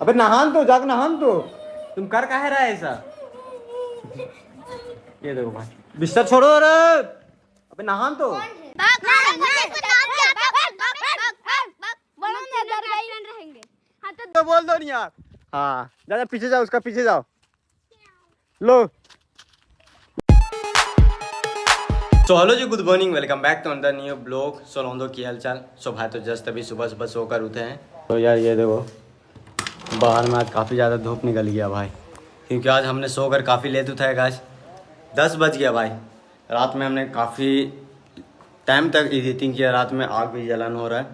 अबे नहान तो, जाकर नहान तो। तुम कर काहे रहा है ऐसा? ये देखो भाई, बिस्तर छोड़ो। अरे अबे नहान तो। तो बोल दो नहीं यार। हाँ जा पीछे जाओ, उसका पीछे जाओ। लो। So hello ji, good morning, welcome back to another new blog. So लोंदो की हालचाल। सो भाई तो जस्ट अभी सुबह सुबह सोकर उठे हैं। तो यार ये देखो, बाहर में आज काफ़ी ज़्यादा धूप निकल गया भाई, क्योंकि आज हमने सोकर काफ़ी लेट उठाया। आज 10 बज गया भाई। रात में हमने काफ़ी टाइम तक एडिटिंग किया, रात में आग भी जलन हो रहा है,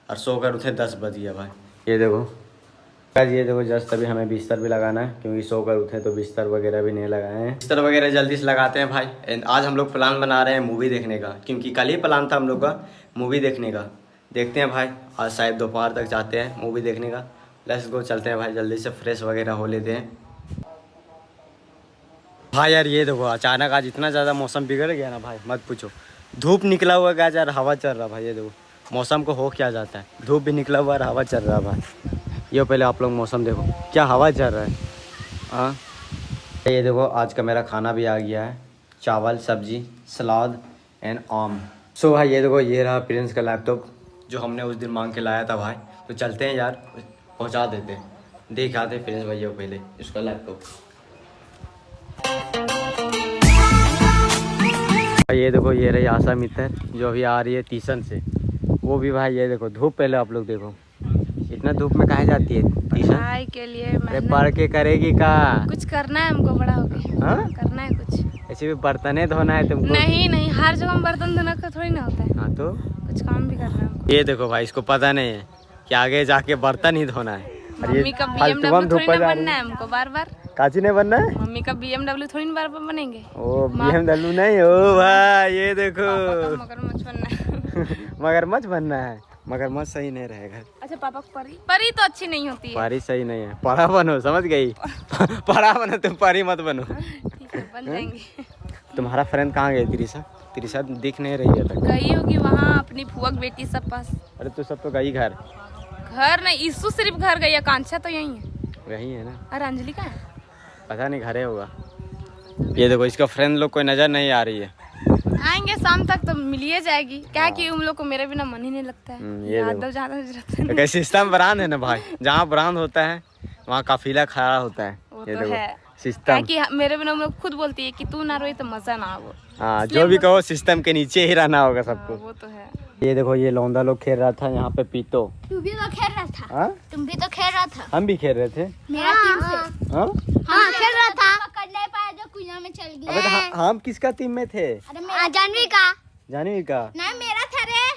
और सोकर उठे 10 बज गया भाई। ये देखो गाइस, ये देखो जस्ट अभी हमें बिस्तर भी लगाना है, क्योंकि सोकर उठे तो बिस्तर वगैरह भी नहीं लगाए हैं। बिस्तर वगैरह जल्दी से लगाते हैं भाई। एंड आज हम लोग प्लान बना रहे हैं मूवी देखने का, क्योंकि कल ही प्लान था हम लोग का मूवी देखने का। देखते हैं भाई, आज शायद दोपहर तक जाते हैं मूवी देखने का। लेट्स गो, चलते हैं भाई, जल्दी से फ्रेश वगैरह हो लेते हैं भाई। यार ये देखो, अचानक आज इतना ज़्यादा मौसम बिगड़ गया ना भाई, मत पूछो। धूप निकला हुआ है यार, हवा चल रहा भाई। ये देखो मौसम को हो क्या जाता है, धूप भी निकला हुआ है, हवा चल रहा भाई। ये पहले आप लोग मौसम देखो, क्या हवा चल रहा है। हाँ ये देखो, आज का मेरा खाना भी आ गया है, चावल सब्जी सलाद एंड आम। सो भाई ये देखो, ये रहा प्रिंस का लैपटॉप, जो हमने उस दिन मांग के लाया था भाई। तो चलते हैं यार, पहुंचा देते हैं, देख आते प्रिंस भैया को पहले उसका लैपटॉप। ये देखो, ये रही आशा मित्र, जो अभी आ रही है ट्यूशन से। वो भी भाई ये देखो, धूप पहले आप लोग देखो, इतना धूप में कहाँ जाती है ट्यूशन? पढ़ाई के लिए। अरे पढ़ के करेगी का? कुछ करना है हमको, बड़ा हो गया। हाँ? करना है कुछ। ऐसे भी बर्तने धोना है तुमको? नहीं, हर जगह हम बर्तन धोना का थोड़ी ना होता है। हाँ तो कुछ काम भी करना है हमको। ये देखो भाई, इसको पता नहीं है कि आगे जाके बर्तन ही धोना है। मम्मी का BMW थोड़ी ना बनना है हमको बार बार। काची नहीं बनना है? मम्मी का BMW थोड़ी ना बार बार बनेंगे। ओ BMW नहीं, ओ भाई ये देखो, मगरमच्छ बनना है। मगरमच्छ बनना है। मगरमच्छ सही नहीं रहेगा। अच्छा पापा को परी तो अच्छी नहीं होती है। परी सही नहीं है, पढ़ा बनो, समझ गई? पढ़ा बनो, तुम परी मत बनो। ठीक है, बन जाएंगे। तुम्हारा फ्रेंड कहाँ गई त्रिशा? त्रिशा दिख नहीं रही है तक। गई होगी वहाँ अपनी फुआ की बेटी सब पास। अरे तो सब तो गई घर नहीं, ईसु सिर्फ घर गई है, कांक्षा तो यही है। यही है ना? और अंजलि का है? पता नहीं, घरे होगा। ये देखो, इसका फ्रेंड लोग कोई नजर नहीं आ रही है। आएंगे शाम तक तो मिलिए जाएगी। क्या कि उन लोग को मेरे बिना मन ही नहीं लगता है। ये यादव ज्यादा रहते हैं। सिस्टम ब्रांड है ना भाई, जहाँ ब्रांड होता है वहाँ काफिला खड़ा होता है। वो ये तो देखो है। सिस्टम। कि मेरे बिना उन लोग खुद बोलती है कि तू ना रोए तो मजा ना आओ। हाँ, जो भी कहो सिस्टम के नीचे ही रहना होगा सबको। वो तो है। ये देखो, ये लौंडा लोग खेल रहा था यहाँ पे पीतो। तू भी तो खेल रहा था। हाँ? तुम भी तो खेल रहा था। हम भी खेल रहे थे। मेरा टीम से। हाँ? हाँ खेल रहा था। पकड़ नहीं पाया जो कुआं में चल गया। अबे तो हम किसका टीम में थे? अरे मेरा जानवी का। जानवी का? नहीं मेरा था रे।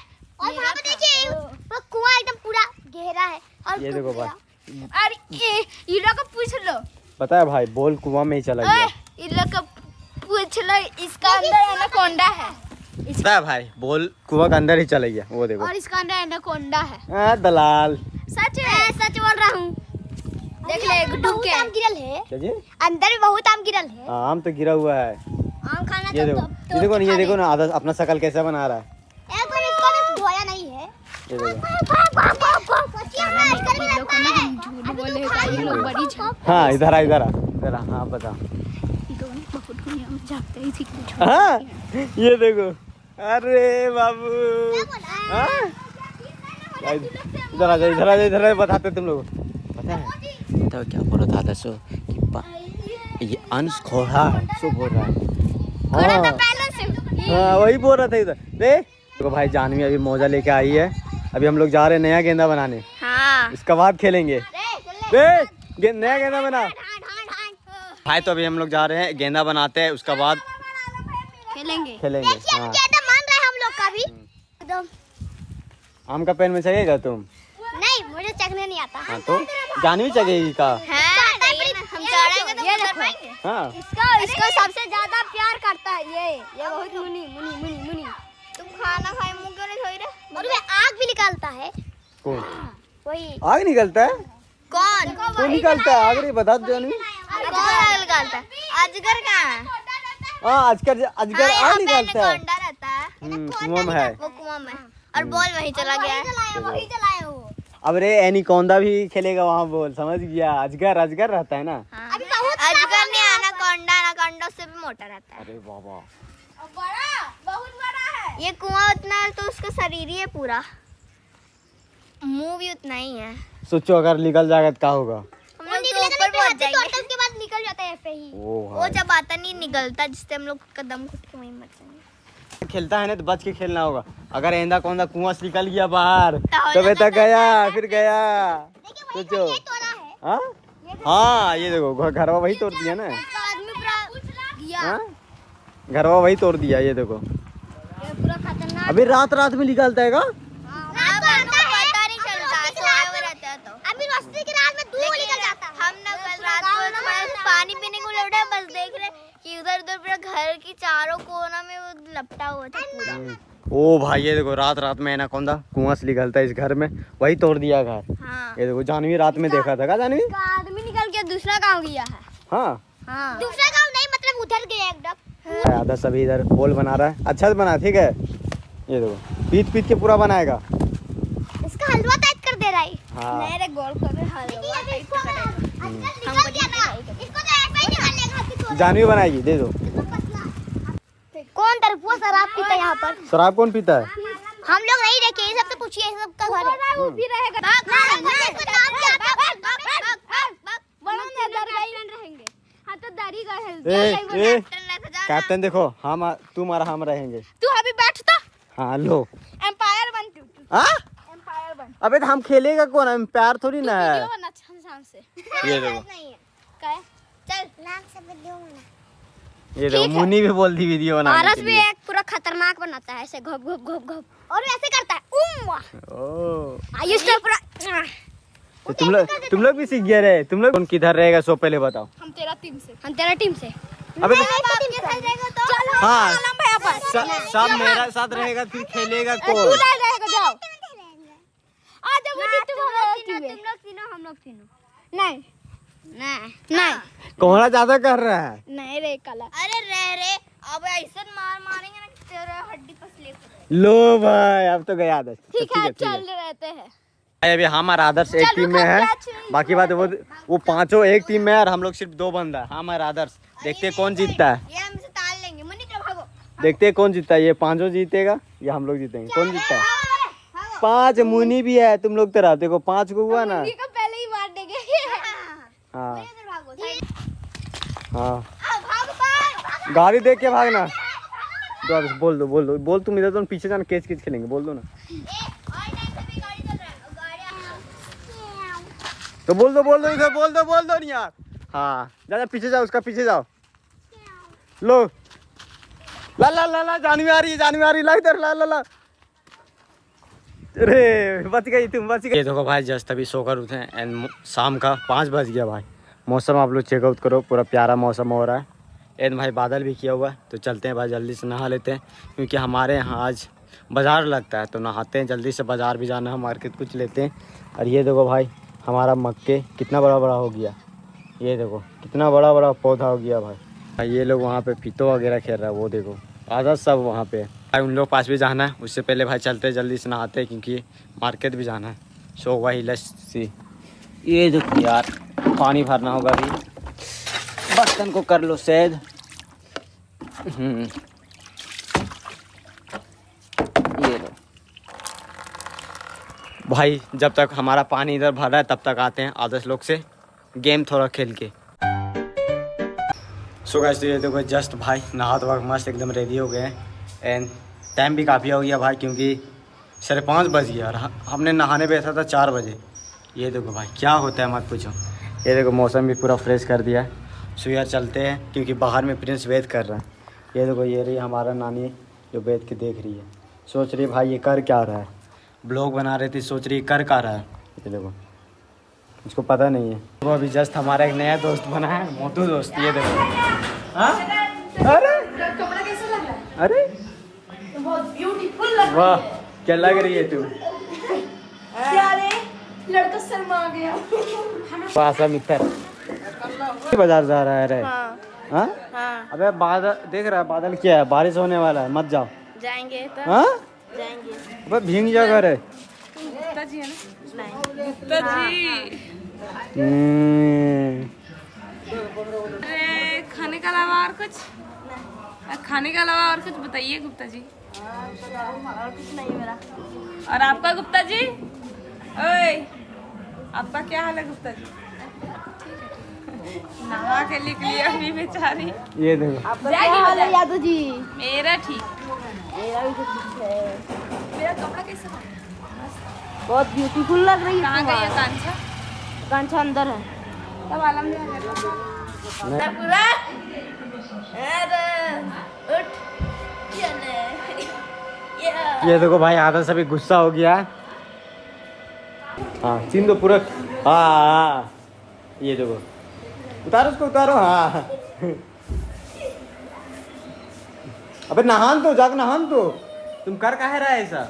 और वहाँ पे देखिए, वो कुआं एकदम पूरा गहरा है। और ये देखो भाई, अरे ये लोग को पूछ लो। पता है भाई, बोल कुआं में ही चला गया। ये लोग को पूछ लो, इसका अंदर एनाकोंडा है। पता है भाई, बोल कुआं के अंदर ही चला गया, वो देखो। और इसका अंदर एनाकोंडा है। हाँ दलाल, सच है, सच बोल रहा हूँ। देख ले, गुड्डू के आम गिरल है। क्या जी? अंदर भी बहुत आम गिरल है। आम तो गिरा हुआ है। आम खाना ये देखो, ये देखो ना, ये देखो ना, आधा अपना शकल कैसा बना रहा है। एक बार इसको तो धोया नहीं है। ये देखो। हाँ इधर आ, इधर आ, इधर आ। हाँ बता। हाँ ये देखो, अरे बाबू। हाँ? इधर आ जा, इधर आ जा, इधर आ, बताते तुम लोग। पता है, बताओ क्या बोल रहा था सो कि ये अंश खोड़ा सो बोल रहा है। हाँ वही बोल रहा था। इधर देख देखो भाई, जानवी अभी मोजा लेके आई है। अभी हम लोग जा रहे हैं नया गेंदा बनाने। हाँ। इसका बाद खेलेंगे। नया गेंदा बना भाई। तो अभी हम लोग जा रहे हैं, गेंदा बनाते हैं, उसका बाद खेलेंगे। हाँ। मान रहे हम लोग का भी एकदम। आम का पेड़ में चगेगा तुम? नहीं, मुझे चगने नहीं आता। हाँ तो जानवी चगेगी का? हम चढ़ेंगे तो कर पाएंगे। हाँ इसको सबसे ज्यादा प्यार करता है ये बहुत मुनी मुनी मुनी मुनी। तुम खाना खाए मुंह क्यों नहीं धोई रे? और वे आग भी निकालता है। कौन? वही। आग निकलता है? कौन निकलता है? आग नहीं बता दो जानवी। कौन आग निकालता है? अजगर कहाँ है? हाँ अजगर, अजगर आग निकालता है। रहता है। कुआं में है। वो कुआं में। और बॉल वहीं चला गया है। वहीं चलाए वो। अब रे एनिकोंडा भी खेलेगा वहाँ, बोल समझ गया। अजगर अजगर रहता है ना। अभी अजगर नहीं, एनाकोंडा, एनाकोंडा से भी मोटा रहता है। अरे बाबा, बड़ा, बहुत बड़ा है। ये कुआं उतना है तो उसका शरीर ही है पूरा, मुंह भी उतना ही है। सोचो अगर निकल जाएगा तो क्या होगा। हम लोग तो ऊपर पहुंच जाएंगे, तो उसके बाद निकल जाता है ऐसे ही। वो जब आता नहीं निकलता, जिससे हम लोग कदम घुट के वहीं मर जाएंगे। खेलता है ना तो बच के खेलना होगा। अगर एनाकोंडा कुआं से निकल गया बाहर तो बेटा गया, फिर गया। सोचो। हाँ हाँ, ये देखो घरवा वही तोड़ दिया ना। हाँ? घरवा वही तोड़ दिया, ये देखो। ये पूरा खतरनाक। अभी रात रात में निकलता है का? पता नहीं चलता, सोया हुआ रहता है तो। अभी रोशनी की रात में दूर निकल जाता है। हम ना कल रात को पानी पीने को लौटे, बस देख रहे कि उधर उधर पूरा घर की चारों कोना में वो लपटा हुआ था पूरा। ओ भाई ये देखो, रात रात में एनाकोंडा कुआं से निकलता है इस घर में, वही तोड़ दिया घर। हाँ। ये देखो जानवी रात में देखा था। का जानवी? आदमी निकल के दूसरा गांव गया है। हाँ हाँ। दूसरा गांव नहीं, मतलब उधर गया एकदम। आधा सभी इधर पोल बना रहा है, अच्छा से बना, ठीक है। ये देखो पीट पीट के पूरा बनाएगा। इसका हलवा टाइट कर दे रहा है। हाँ। मेरे गोल कर हलवा टाइट कर रहा है। हमको दिया ना, इसको तो ऐसे ही निकालेगा। जानवी बनाएगी, दे दो। कौन तरफुआ शराब पीता है यहाँ पर? शराब कौन पीता है? हम लोग नहीं देखे, ये सब तो पूछिए, ये सब का घर है। वो भी रहेगा। भाग भाग भाग रहेंगे। हाँ तो दाढ़ी का है। कैप्टन देखो, हम तुम्हारा हम रहेंगे। तू अभी बैठता, हाँ लो। एम्पायर बन तू। हाँ? एम्पायर बन। अबे तो हम खेलेगा कौन है, प्यार थोड़ी ना है। वीडियो बना शान से। ये देखो, चल नाम से वीडियो बना। ये देखो मुन्नी भी बोल दी वीडियो बनाने पारस के भी लिए। एक पूरा खतरनाक बनाता है, ऐसे घप घप घप घप, और वैसे करता है। ओ आयुष तो पूरा। तो तुम लोग भी सीख गए रे। तुम लोग कौन किधर रहेगा सो पहले बताओ। हम तेरा टीम से। हम तेरा टीम से। अबे चलो हाँ, आलम भैया पर। सब मेरा साथ रहेगा, फिर खेलेगा तू कौन? ले रहेगा, जाओ। आ जाओ वो तुम तुम लोग तीनों, हम लोग तीनों। नहीं नहीं कौन ज्यादा कर रहा है? नहीं रे काला। अरे रे अब ऐसा मारेंगे ना कि तेरा हड्डी पसली। लो भाई, अब तो गया आदर्श। ठीक है, चल रहते हैं। अभी हमारा आदर्श एक टीम में है, बाकी बात वो पांचों एक टीम में है और हम लोग सिर्फ 2 बंदा है। हमारा आदर्श, देखते हैं कौन जीतता है। ये हमसे ताल लेंगे, मुन्नी चलो भागो। देखते हैं कौन जीतता है, ये पांचों जीतेगा या हम लोग जीतेंगे, कौन जीतता है। 5 मुनी भी है, तुम लोग तो रहते को 5 को हुआ ना। मुन्नी को पहले ही मार देंगे। हाँ भागो हाँ, गाड़ी देख के भागना। तो अब बोल तुम इधर तो पीछे जाना, कैच खेलेंगे, बोल दो ना। तो बोल दो इधर, बोल दो नहीं यार। हाँ जा पीछे जाओ, उसका पीछे जाओ। लो ला जानवी आ रही, ला इधर, ला। अरे बच गई तुम, बच गई। ये देखो भाई, जस्ट अभी सोकर उठे एंड शाम का 5 बज गया भाई। मौसम आप लोग चेकआउट करो, पूरा प्यारा मौसम हो रहा है। एंड भाई बादल भी किया हुआ है, तो चलते हैं भाई जल्दी से नहा लेते हैं, क्योंकि हमारे यहाँ आज बाज़ार लगता है, तो नहाते हैं जल्दी से। बाज़ार भी जाना है, मार्केट कुछ लेते हैं। और ये देखो भाई, हमारा मक्के कितना बड़ा हो गया। ये देखो कितना बड़ा पौधा हो गया भाई। ये लोग वहाँ पे फीतो वगैरह खेल रहा है, वो देखो आधा सब वहाँ पे भाई। उन लोग पास भी जाना है, उससे पहले भाई चलते हैं जल्दी से नहाते हैं, क्योंकि मार्केट भी जाना है। सो वही लस्सी, ये देखो यार, पानी भरना होगा अभी। बर्तन को कर लो सैद। ये लो भाई, जब तक हमारा पानी इधर भर रहा है तब तक आते हैं आदर्श लोग से गेम थोड़ा खेल के। सो गाइस, तो ये देखो जस्ट भाई नहा धोआ मस्त एकदम रेडी हो गए हैं। एंड टाइम भी काफ़ी हो गया भाई, क्योंकि 5:30 बज गया और हमने नहाने बैठा था 4 बजे। ये देखो भाई क्या होता है मत पूछो। ये देखो मौसम भी पूरा फ्रेश कर दिया है। सो यार चलते हैं, क्योंकि बाहर में प्रिंस वेट कर रहा है। ये देखो ये रही हमारा नानी जो बैठ के देख रही है, सोच रही भाई ये कर क्या रहा है। ब्लॉग बना रही थी, सोच रही कर क्या रहा है। ये देखो उसको पता नहीं है। वो अभी जस्ट हमारा एक नया दोस्त बना है, मोटू दोस्त। ये देखो हाँ, अरे कपड़ा कैसा लग रहा है? अरे बहुत ब्यूटीफुल लग रही है। वाह, क्या लग रही है तू। क्या रे, लड़का शर्मा गया। पासा मित्र बाजार जा रहा है रे। हाँ हाँ? हाँ, अबे बादल देख रहा है, बादल क्या है, बारिश होने वाला है, मत जाओ। जाएंगे तो हाँ जाएंगे। अबे भीग जा घर है। ताजी है ना? नहीं गुप्ता जी अरे खाने के अलावा और कुछ बताइए गुप्ता जी। और कुछ नहीं मेरा। और आपका गुप्ता जी? ओए आपका क्या हाल है गुप्ता जी? नहा के निकली अभी बेचारी। ये देखो आपका क्या हाल है यादव जी? मेरा ठीक। मेरा भी ठीक है। मेरा कपड़ा कैसा है? बहुत ब्यूटीफुल लग रही है। कहाँ गई है कांचा? कांचा अंदर है। तब आलम भी आ गया। पूरा अरे उठ चले ये देखो भाई आधा सभी गुस्सा हो गया। हाँ चीन दो पूरा। हाँ ये देखो उतारो उसको उतारो। हाँ अबे नहान तो जाकर नहान तो तुम कर काहे रहा है ऐसा।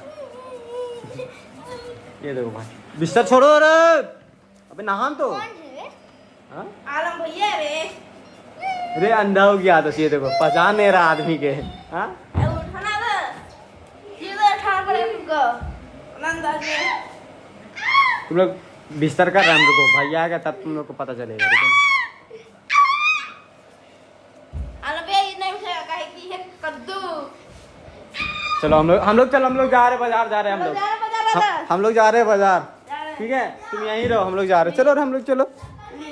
ये देखो भाई बिस्तर छोड़ो। अबे नहान तो। हाँ आलम भैया रे अरे अंधा हो गया आदत। ये देखो पहचान नहीं रहा आदमी के। हाँ उठना दे ये तो उठा पड़े तुमको नंदा जी। तुम लोग बिस्तर कर रहे हैं हम लोग को। भैया आएगा तब तुम लोग को पता चलेगा। ठीक है आलम भैया ये नहीं उठेगा काहे की है कद्दू। चलो हम लोग जा रहे हैं बाजार। जा रहे हैं हम लोग जा रहे हैं बाजार। ठीक है तुम यहीं रहो हम लोग जा रहे हैं। चलो हम लोग चलो।